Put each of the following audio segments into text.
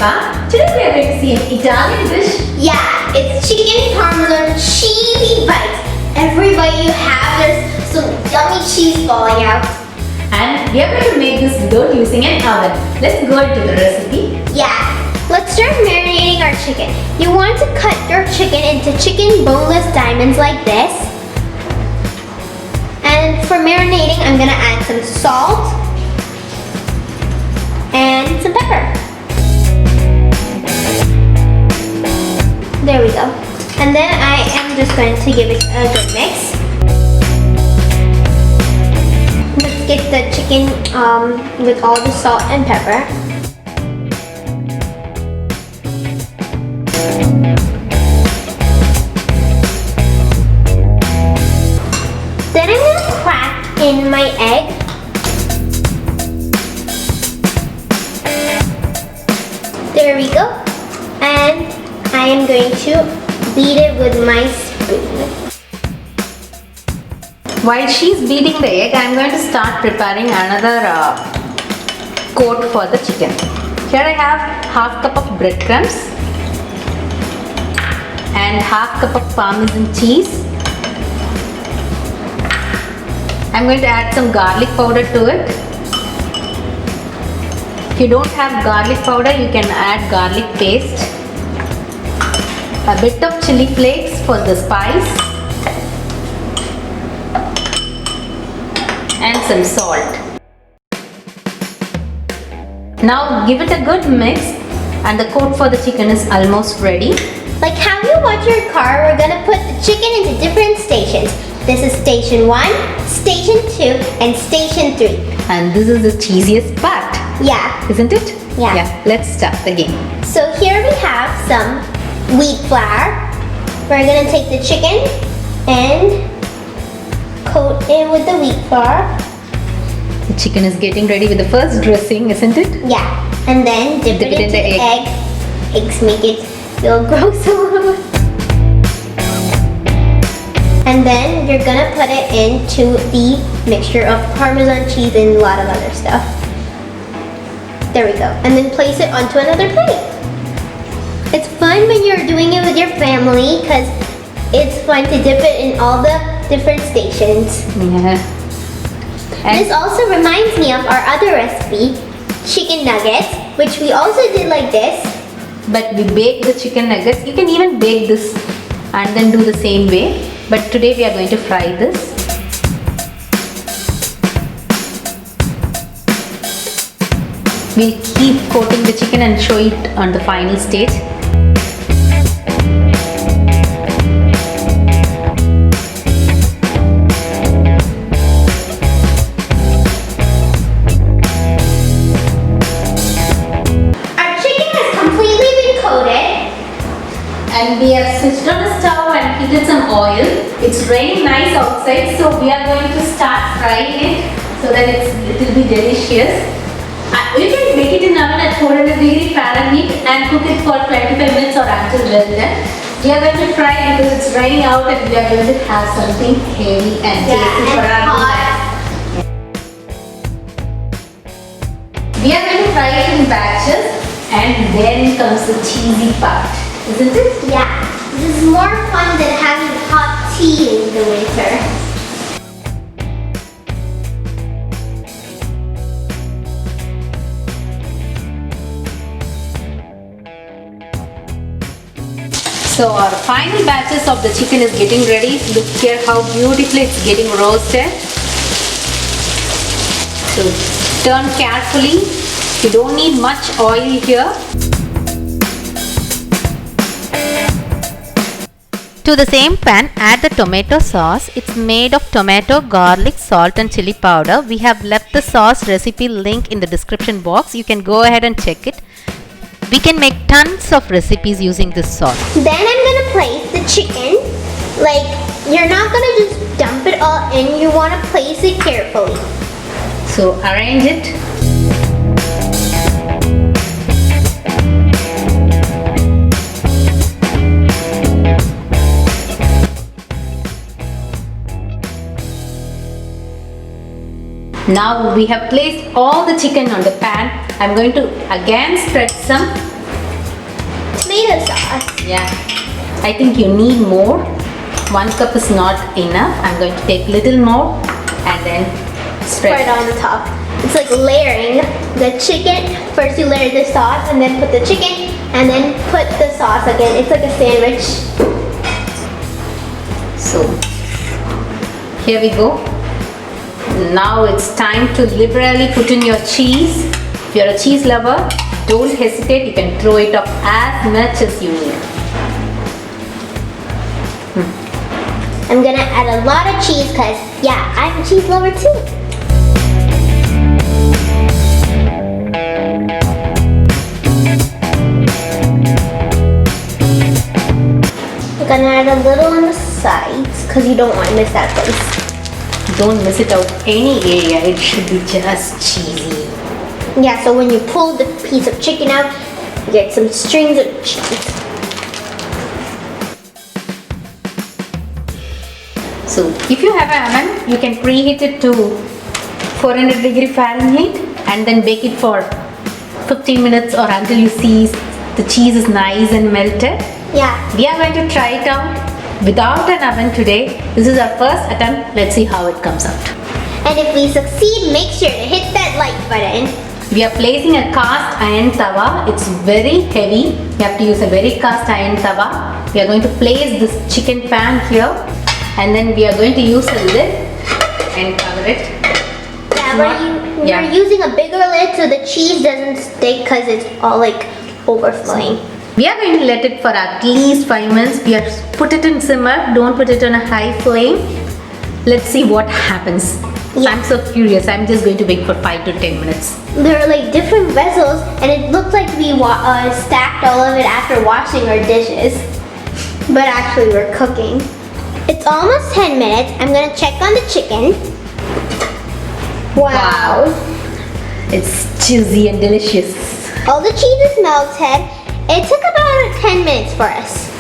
Shima. Today we are going to see an Italian dish. Yeah, it's chicken parmesan cheesy bites. Every bite you have, there's some yummy cheese falling out. And we are going to make this without using an oven. Let's go into the recipe. Yeah, let's start marinating our chicken. You want to cut your chicken into chicken boneless diamonds like this. And for marinating, I'm gonna add some salt and some pepper. There we go. And then I am just going to give it a good mix. Let's get the chicken with all the salt and pepper. Then I'm going to crack in my egg. There we go. And I am going to beat it with my spoon. While she's beating the egg, I'm going to start preparing another coat for the chicken. Here I have half cup of breadcrumbs and half cup of Parmesan cheese. I'm going to add some garlic powder to it. If you don't have garlic powder, you can add garlic paste. A bit of chili flakes for the spice. And some salt. Now give it a good mix and the coat for the chicken is almost ready. Like how you watch your car, we're gonna put the chicken into different stations. This is station 1, station 2, and station 3. And this is the cheesiest part. Yeah. Isn't it? Yeah. Let's start the game. So here we have some wheat flour. We're gonna take the chicken and coat it with the wheat flour. The chicken is getting ready with the first dressing, isn't it? Yeah. And then dip it into the egg. Eggs make it feel gross a little. And then you're gonna put it into the mixture of Parmesan cheese and a lot of other stuff. There we go. And then place it onto another plate. It's fun when you're doing it with your family because it's fun to dip it in all the different stations. Yeah. And this also reminds me of our other recipe, chicken nuggets, which we also did like this. But we bake the chicken nuggets. You can even bake this and then do the same way. But today we are going to fry this. We'll keep coating the chicken and show it on the final stage. Our chicken has completely been coated. And we have switched on the stove and heated some oil. It's raining nice outside, so we are going to start frying it so that it will be delicious. You can bake it in oven at 400 degree Fahrenheit and cook it for 25 minutes or until well done. We are going to fry it because it's raining out and we are going to have something heavy and tasty for our dinner. We are going to fry it in batches and then comes the cheesy part. Isn't it? Yeah, this is more fun than having hot tea in the winter. So our final batches of the chicken is getting ready. Look here how beautifully it's getting roasted. So turn carefully. You don't need much oil here. To the same pan, add the tomato sauce. It's made of tomato, garlic, salt and chili powder. We have left the sauce recipe link in the description box. You can go ahead and check it. We can make tons of recipes using this sauce. Then I'm gonna place the chicken. Like, you're not gonna just dump it all in. You wanna place it carefully. So arrange it. Now we have placed all the chicken on the pan. I'm going to again spread some tomato sauce. Yeah. I think you need more. 1 cup is not enough. I'm going to take little more and then spread Spread on the top. It's like layering the chicken. First you layer the sauce and then put the chicken and then put the sauce again. It's like a sandwich. So here we go. Now it's time to liberally put in your cheese. If you're a cheese lover, don't hesitate. You can throw it up as much as you need. I'm gonna add a lot of cheese because, yeah, I'm a cheese lover too. We're gonna add a little on the sides because you don't want to miss that place. Don't miss it out any area. It should be just cheesy. Yeah, so when you pull the piece of chicken out, you get some strings of cheese. So if you have an oven, you can preheat it to 400 degree Fahrenheit and then bake it for 15 minutes or until you see the cheese is nice and melted. Yeah. We are going to try it out without an oven today. This is our first attempt. Let's see how it comes out. And if we succeed, make sure to hit that like button. We are placing a cast iron tawa. It's very heavy. You have to use a very cast iron tawa. We are going to place this chicken pan here and then we are going to use a lid and cover it. Yeah, we're using a bigger lid so the cheese doesn't stick because it's all like overflowing. We are going to let it for at least 5 minutes. We are put it in simmer. Don't put it on a high flame. Let's see what happens. Yeah. I'm so curious. I'm just going to wait for 5 to 10 minutes. There are like different vessels and it looked like we stacked all of it after washing our dishes. But actually we're cooking. It's almost 10 minutes. I'm gonna check on the chicken. Wow. It's juicy and delicious. All the cheese is melted. It took about 10 minutes for us.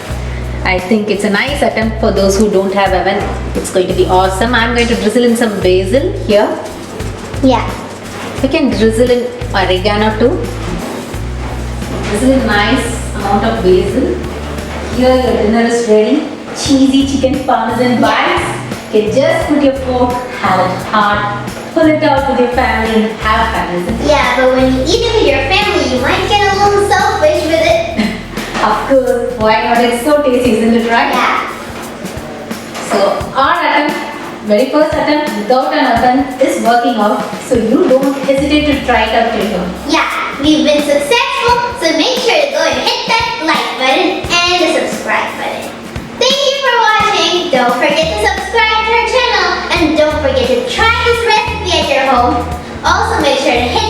I think it's a nice attempt for those who don't have oven. It's going to be awesome. I'm going to drizzle in some basil here. Yeah. You can drizzle in oregano too. Drizzle in nice amount of basil. Here your dinner is ready. Cheesy chicken Parmesan bites. You can just put your fork, have it hot, pull it out with your family and have fun, isn't it? Yeah, but when you eat it with your family, you might get a little selfish with it. Of course, why not? It's so tasty, isn't it, right? Yeah. So our attempt, very first attempt without an oven is working out. So you don't hesitate to try it out your home. Yeah, we've been successful, so make sure to go and hit that like button and the subscribe button. Thank you for watching. Don't forget to subscribe to our channel and don't forget to try this recipe at your home. Also make sure to hit